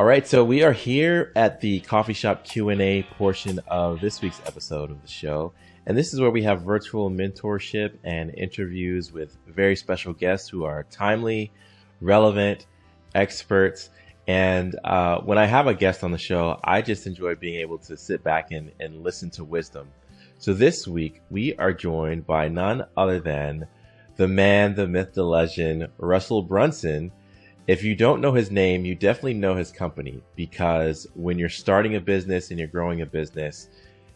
All right, so we are here at the coffee shop Q&A portion of this week's episode of the show. And this is where we have virtual mentorship and interviews with very special guests who are timely, relevant, experts. And when I have a guest on the show, I just enjoy being able to sit back and listen to wisdom. So this week, we are joined by none other than the man, the myth, the legend, Russell Brunson. If you don't know his name, you definitely know his company, because when you're starting a business and you're growing a business,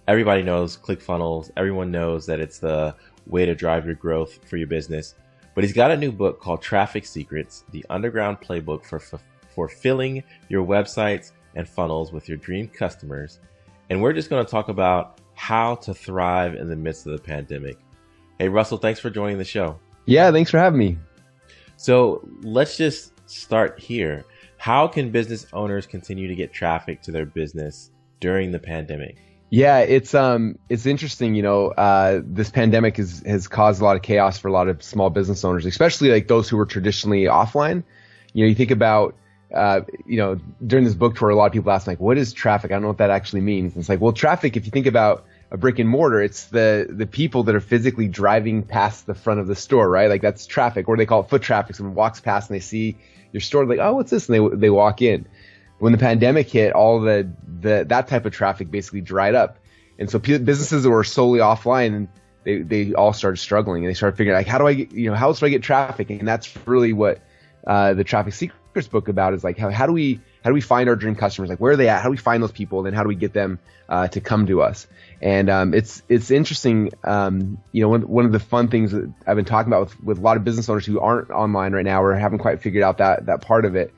everybody knows ClickFunnels. Everyone knows that it's the way to drive your growth for your business. But he's got a new book called Traffic Secrets, the Underground Playbook for filling your websites and funnels with your dream customers. And we're just going to talk about how to thrive in the midst of the pandemic. Hey, Russell, thanks for joining the show. Yeah, thanks for having me. So let's just start here. How can business owners continue to get traffic to their business during the pandemic? Yeah, it's interesting. This pandemic has caused a lot of chaos for a lot of small business owners, especially like those who were traditionally offline. You think about, during this book tour, a lot of people ask like, what is traffic? I don't know what that actually means. And it's like, well, traffic, if you think about a brick and mortar, it's the people that are physically driving past the front of the store, right? Like that's traffic, or they call it foot traffic. Someone walks past and they see your store, like, oh, what's this? And they walk in. When the pandemic hit, all that type of traffic basically dried up. And so businesses that were solely offline, they all started struggling, and they started figuring out, like, how else do I get traffic? And that's really what the Traffic Secrets book about is, like, how do we find our dream customers? Like, where are they at? How do we find those people? And then how do we get them to come to us? And it's interesting. One of the fun things that I've been talking about with a lot of business owners who aren't online right now or haven't quite figured out that part of it.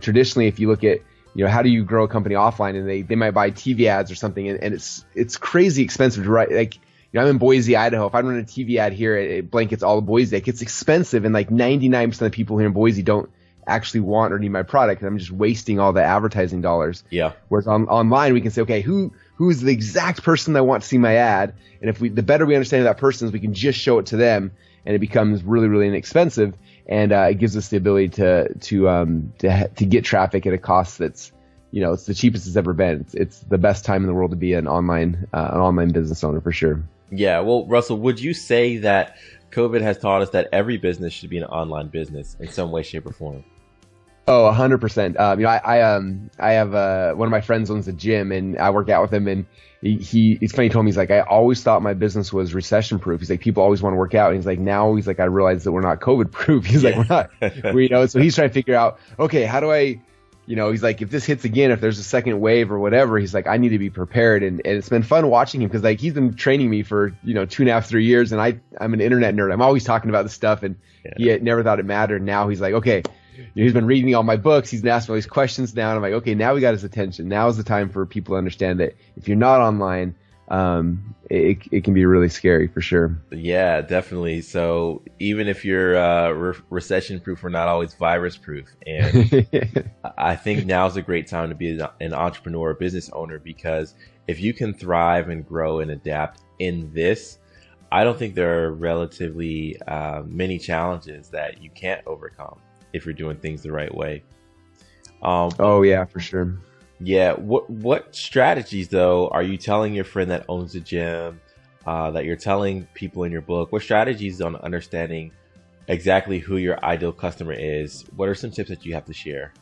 Traditionally, if you look at, how do you grow a company offline, and they might buy TV ads or something, and it's crazy expensive to write. Like, I'm in Boise, Idaho. If I run a TV ad here, it blankets all of Boise. Like, it's expensive, and like 99% of people here in Boise don't actually want or need my product, and I'm just wasting all the advertising dollars. Yeah. Whereas online, we can say, okay, who's the exact person that wants to see my ad? And if the better we understand who that person is, we can just show it to them, and it becomes really, really inexpensive. And it gives us the ability to get traffic at a cost that's, it's the cheapest it's ever been. It's the best time in the world to be an online business owner, for sure. Yeah. Well, Russell, would you say that COVID has taught us that every business should be an online business in some way, shape, or form? Oh, 100%. I have one of my friends owns a gym, and I work out with him, and it's funny. He told me, he's like, I always thought my business was recession proof. He's like, people always want to work out. And he's like, now he's like, I realize that we're not COVID proof. He's like, we're not, so he's trying to figure out, okay, how do I, he's like, if this hits again, if there's a second wave or whatever, he's like, I need to be prepared. And it's been fun watching him, because like he's been training me for, 2.5, 3 years. And I'm an internet nerd. I'm always talking about this stuff, and he never thought it mattered. Now he's like, okay, he's been reading all my books. He's been asking all these questions now. And I'm like, okay, now we got his attention. Now is the time for people to understand that if you're not online, it can be really scary, for sure. Yeah, definitely. So even if you're recession proof, we're not always virus proof. And I think now is a great time to be an entrepreneur, a business owner, because if you can thrive and grow and adapt in this, I don't think there are relatively many challenges that you can't overcome if you're doing things the right way. Oh yeah, for sure. Yeah. What strategies, though, are you telling your friend that owns a gym, that you're telling people in your book? What strategies on understanding exactly who your ideal customer is? What are some tips that you have to share?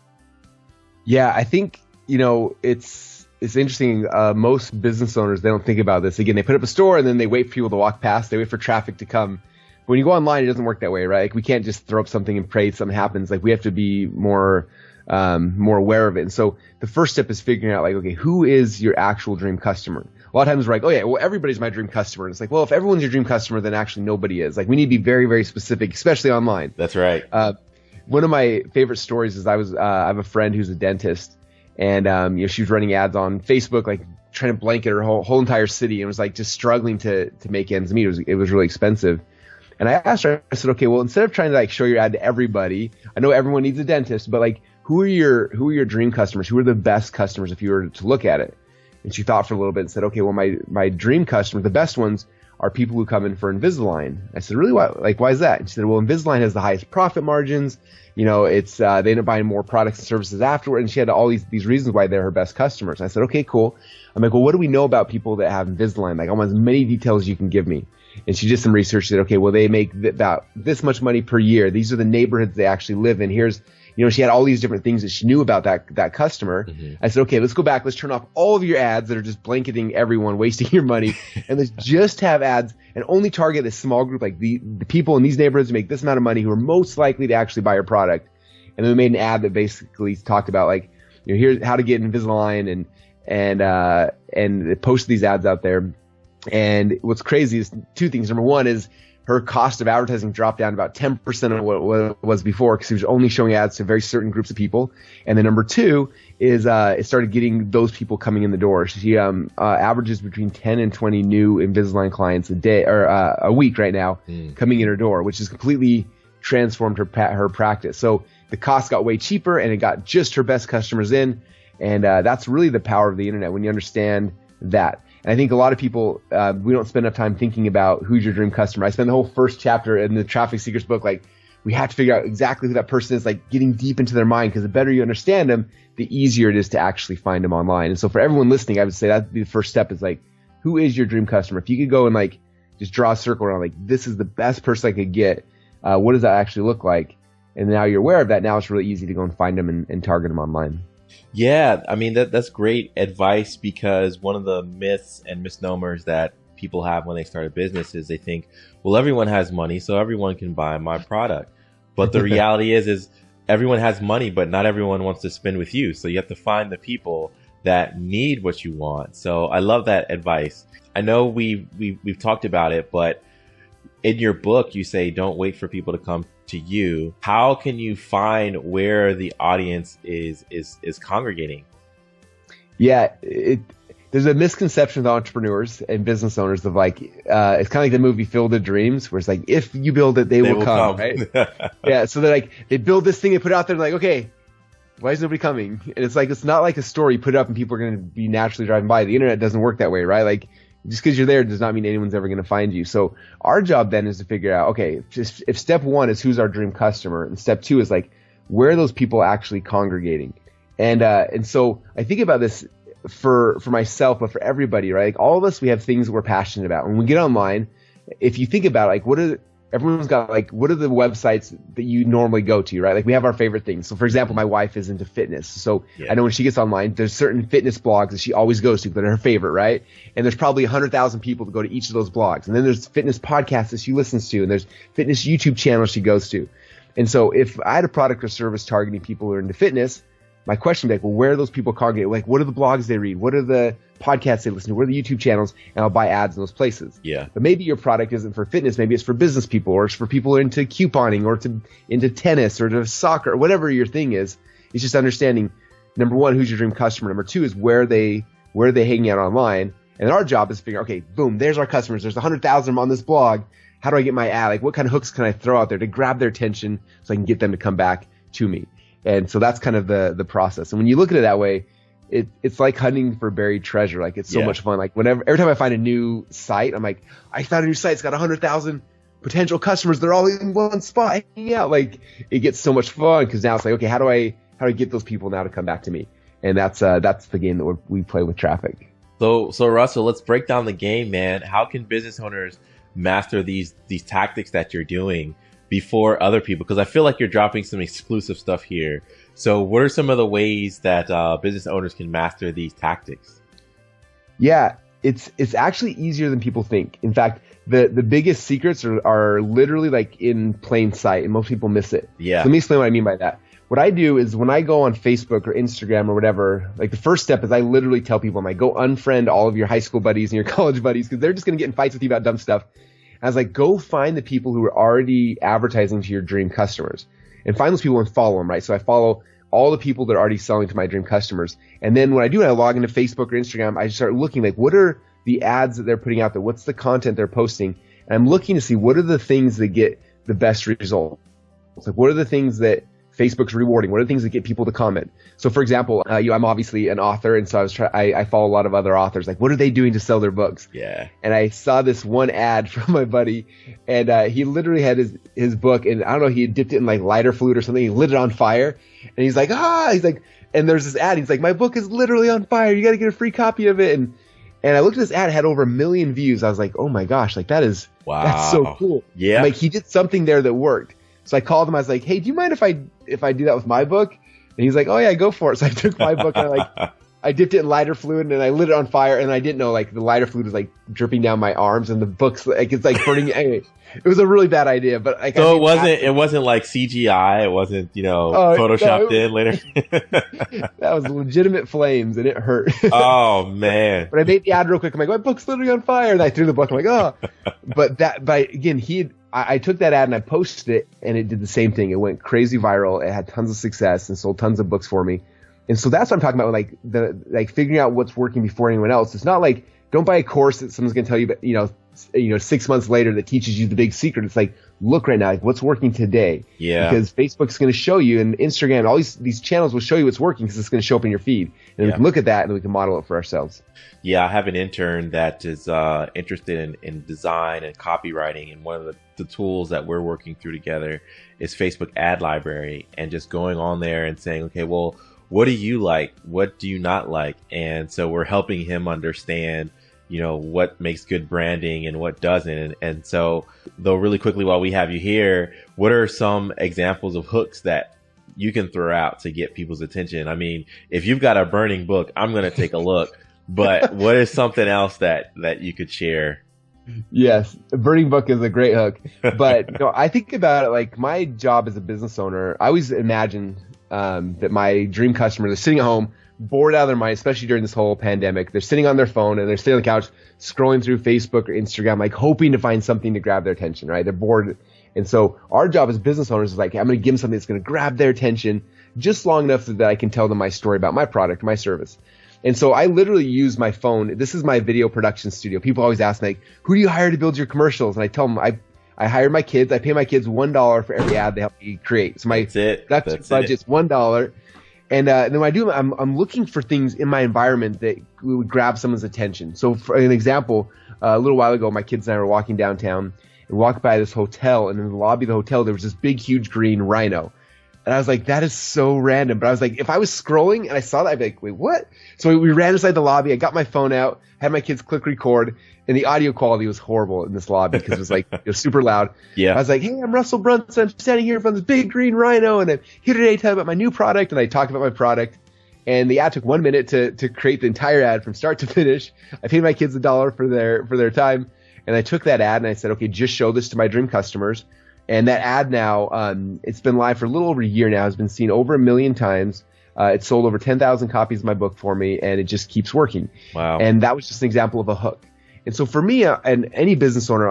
Yeah, I think, it's interesting. Most business owners, they don't think about this. Again, they put up a store and then they wait for people to walk past. They wait for traffic to come. When you go online, it doesn't work that way, right? Like, we can't just throw up something and pray something happens. Like, we have to be more aware of it. And so the first step is figuring out, like, okay, who is your actual dream customer? A lot of times we're like, oh yeah, well, everybody's my dream customer. And it's like, well, if everyone's your dream customer, then actually nobody is. Like, we need to be very, very specific, especially online. That's right. One of my favorite stories is I have a friend who's a dentist, and she was running ads on Facebook, like trying to blanket her whole entire city, and was like just struggling to make ends meet. It was really expensive. And I asked her, I said, okay, well, instead of trying to like show your ad to everybody, I know everyone needs a dentist, but like, who are your dream customers? Who are the best customers if you were to look at it? And she thought for a little bit and said, okay, well, my dream customers, the best ones, are people who come in for Invisalign. I said, really? Why is that? And she said, well, Invisalign has the highest profit margins. It's they end up buying more products and services afterward. And she had all these reasons why they're her best customers. I said, okay, cool. I'm like, well, what do we know about people that have Invisalign? Like, I want as many details as you can give me. And she did some research. She said, okay, well, they make about this much money per year. These are the neighborhoods they actually live in. Here's, she had all these different things that she knew about that customer. Mm-hmm. I said, okay, let's go back. Let's turn off all of your ads that are just blanketing everyone, wasting your money. And let's just have ads and only target this small group, like the people in these neighborhoods who make this amount of money who are most likely to actually buy your product. And then we made an ad that basically talked about, like, here's how to get Invisalign and post these ads out there. And what's crazy is two things. Number one is her cost of advertising dropped down about 10% of what it was before, because she was only showing ads to very certain groups of people. And then number two is it started getting those people coming in the door. She averages between 10 and 20 new Invisalign clients a day or a week right now coming in her door, which has completely transformed her practice. So the cost got way cheaper, and it got just her best customers in. And that's really the power of the internet when you understand that. And I think a lot of people, we don't spend enough time thinking about who's your dream customer. I spend the whole first chapter in the Traffic Secrets book, like, we have to figure out exactly who that person is, like getting deep into their mind, because the better you understand them, the easier it is to actually find them online. And so for everyone listening, I would say that'd be the first step, is like, who is your dream customer? If you could go and like just draw a circle around, like, this is the best person I could get, what does that actually look like? And now you're aware of that. Now it's really easy to go and find them and target them online. Yeah, I mean, that's great advice, because one of the myths and misnomers that people have when they start a business is they think, well, everyone has money, so everyone can buy my product. But the reality is everyone has money, but not everyone wants to spend with you. So you have to find the people that need what you want. So I love that advice. I know we've talked about it, but in your book, you say, don't wait for people to come to you. How can you find where the audience is congregating? Yeah, there's a misconception with entrepreneurs and business owners of like, it's kind of like the movie Field of Dreams, where it's like, if you build it, they will come. Right? Yeah. So they're like, they build this thing, they put it out there, like, okay, why is nobody coming? And it's like, it's not like a story you put it up and people are going to be naturally driving by. The internet doesn't work that way, right? Like, just because you're there does not mean anyone's ever going to find you. So our job then is to figure out, okay, if step one is who's our dream customer, and step two is like, where are those people actually congregating? And so I think about this for myself, but for everybody, right? Like, all of us, we have things that we're passionate about. When we get online, if you think about it, like, everyone's got, like, what are the websites that you normally go to, right? Like, we have our favorite things. So for example, my wife is into fitness. So I know when she gets online, there's certain fitness blogs that she always goes to that are her favorite, right? And there's probably 100,000 people that go to each of those blogs. And then there's fitness podcasts that she listens to, and there's fitness YouTube channels she goes to. And so if I had a product or service targeting people who are into fitness, my question would be like, well, where are those people congregate? Like, what are the blogs they read? What are the podcasts they listen to? What are the YouTube channels? And I'll buy ads in those places. Yeah. But maybe your product isn't for fitness. Maybe it's for business people, or it's for people who are into couponing, or into tennis, or to soccer, or whatever your thing is. It's just understanding, number one, who's your dream customer. Number two is where are they hanging out online? And our job is to figure, okay, boom, there's our customers. There's 100,000 of them on this blog. How do I get my ad? Like, what kind of hooks can I throw out there to grab their attention so I can get them to come back to me? And so that's kind of the process. And when you look at it that way, it's like hunting for buried treasure. Like, it's so much fun. Like, every time I find a new site, I'm like, I found a new site. It's got 100,000 potential customers. They're all in one spot. Yeah, like, it gets so much fun, because now it's like, okay, how do I get those people now to come back to me? And that's the game that we play with traffic. So Russell, let's break down the game, man. How can business owners master these tactics that you're doing before other people? Because I feel like you're dropping some exclusive stuff here. So what are some of the ways that business owners can master these tactics? Yeah, it's actually easier than people think. In fact, the biggest secrets are literally like in plain sight, and most people miss it. Yeah. So let me explain what I mean by that. What I do is, when I go on Facebook or Instagram or whatever, like, the first step is I literally tell people, I'm like, go unfriend all of your high school buddies and your college buddies, because they're just going to get in fights with you about dumb stuff. I was like, go find the people who are already advertising to your dream customers, and find those people and follow them, right? So I follow all the people that are already selling to my dream customers. And then what I do, when I log into Facebook or Instagram, I start looking, like, what are the ads that they're putting out there? What's the content they're posting? And I'm looking to see what are the things that get the best results. Like, what are the things that Facebook's rewarding? What are the things that get people to comment? So for example, I'm obviously an author, and so I follow a lot of other authors. Like, what are they doing to sell their books? Yeah. And I saw this one ad from my buddy, and he literally had his book, and I don't know, he had dipped it in like lighter fluid or something. He lit it on fire, and he's like, and there's this ad. He's like, my book is literally on fire. You got to get a free copy of it. And I looked at this ad, it had over 1 million views. I was like, oh my gosh, like that's so cool. Yeah. Like he did something there that worked. So I called him. I was like, hey, do you mind if I do that with my book? And he's like, oh yeah, go for it. So I took my book and I dipped it in lighter fluid and I lit it on fire, and I didn't know like the lighter fluid was like dripping down my arms, and the book's like it's like burning. Anyway, it was a really bad idea, but like so it wasn't like CGI. It wasn't photoshopped in later. That was legitimate flames, and it hurt. Oh man! But I made the ad real quick. I'm like, my book's literally on fire, and I threw the book. I'm like, oh, but again, I took that ad and I posted it, and it did the same thing. It went crazy viral. It had tons of success and sold tons of books for me. And so that's what I'm talking about, like figuring out what's working before anyone else. It's not like, don't buy a course that someone's going to tell you, but 6 months later that teaches you the big secret. It's like, look right now, like what's working today. Yeah. Because Facebook's going to show you, and Instagram, all these channels will show you what's working because it's going to show up in your feed. And we can look at that and we can model it for ourselves. Yeah, I have an intern that is interested in design and copywriting, and one of the tools that we're working through together is Facebook Ad Library, and just going on there and saying, okay, well, what do you like? What do you not like? And so we're helping him understand, what makes good branding and what doesn't. And so, though, really quickly while we have you here, what are some examples of hooks that you can throw out to get people's attention? I mean, if you've got a burning book, I'm going to take a look. But what is something else that you could share? Yes, a burning book is a great hook. But I think about it like my job as a business owner. I always imagine that my dream customers are sitting at home, bored out of their mind, especially during this whole pandemic. They're sitting on their phone and they're sitting on the couch scrolling through Facebook or Instagram, like hoping to find something to grab their attention, right? They're bored. And so our job as business owners is like, I'm going to give them something that's going to grab their attention just long enough that I can tell them my story about my product, my service. And so I literally use my phone. This is my video production studio. People always ask me, like, who do you hire to build your commercials? And I tell them I hire my kids. I pay my kids $1 for every ad they help me create. So my production budget's $1. And then when I do, I'm looking for things in my environment that would grab someone's attention. So for an example, a little while ago, my kids and I were walking downtown and walked by this hotel. And in the lobby of the hotel, there was this big, huge green rhino. And I was like, that is so random. But I was like, if I was scrolling and I saw that, I'd be like, wait, what? So we ran inside the lobby. I got my phone out, had my kids click record, and the audio quality was horrible in this lobby because it was like it was super loud. Yeah. I was like, hey, I'm Russell Brunson. I'm standing here in front of this big green rhino, and I'm here today to talk about my new product. And I talked about my product. And the ad took 1 minute to create the entire ad from start to finish. I paid my kids $1 for their time. And I took that ad and I said, okay, just show this to my dream customers. And that ad now, it's been live for a little over a year now. It's been seen over 1 million times. It's sold over 10,000 copies of my book for me, and it just keeps working. Wow. And that was just an example of a hook. And so for me, and any business owner,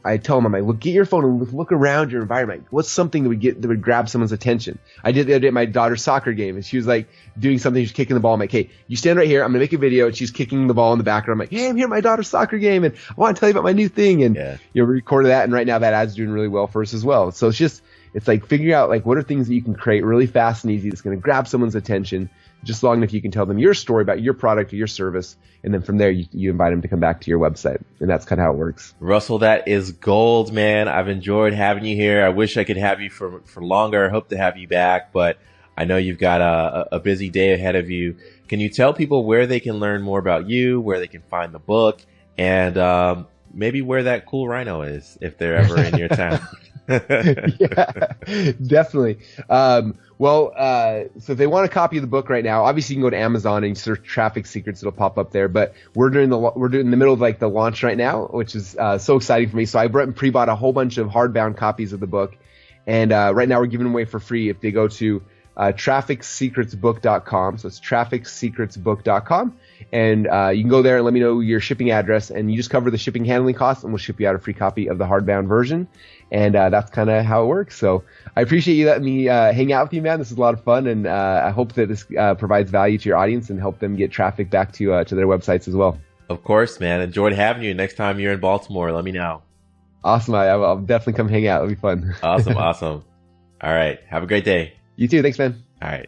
I tell them, I'm like, look, get your phone and look around your environment. What's something that would grab someone's attention? I did the other day at my daughter's soccer game, and she was like doing something. She was kicking the ball. I'm like, hey, you stand right here. I'm gonna make a video. And she's kicking the ball in the background. I'm like, hey, I'm here at my daughter's soccer game, and I want to tell you about my new thing. And we recorded that, and right now that ad's doing really well for us as well. So it's like figuring out like what are things that you can create really fast and easy that's going to grab someone's attention just long enough you can tell them your story about your product or your service, and then from there you invite them to come back to your website. And that's kind of how it works. Russell, that is gold, man. I've enjoyed having you here. I wish I could have you for longer. I hope to have you back, but I know you've got a busy day ahead of you. Can you tell people where they can learn more about you, where they can find the book, and maybe where that cool rhino is if they're ever in your town? Yeah, definitely. So if they want a copy of the book right now, obviously you can go to Amazon and search Traffic Secrets. It'll pop up there. But we're in the middle of like the launch right now, which is so exciting for me. So I pre-bought a whole bunch of hardbound copies of the book, and right now we're giving them away for free if they go to trafficsecretsbook.com. So it's trafficsecretsbook.com. And you can go there and let me know your shipping address, and you just cover the shipping handling costs, and we'll ship you out a free copy of the hardbound version. And that's kind of how it works. So I appreciate you letting me hang out with you, man. This is a lot of fun, and I hope that this provides value to your audience and help them get traffic back to their websites as well. Of course, man. Enjoyed having you. Next time you're in Baltimore, let me know. Awesome. I'll definitely come hang out. It'll be fun. Awesome. All right. Have a great day. You too. Thanks, man. All right.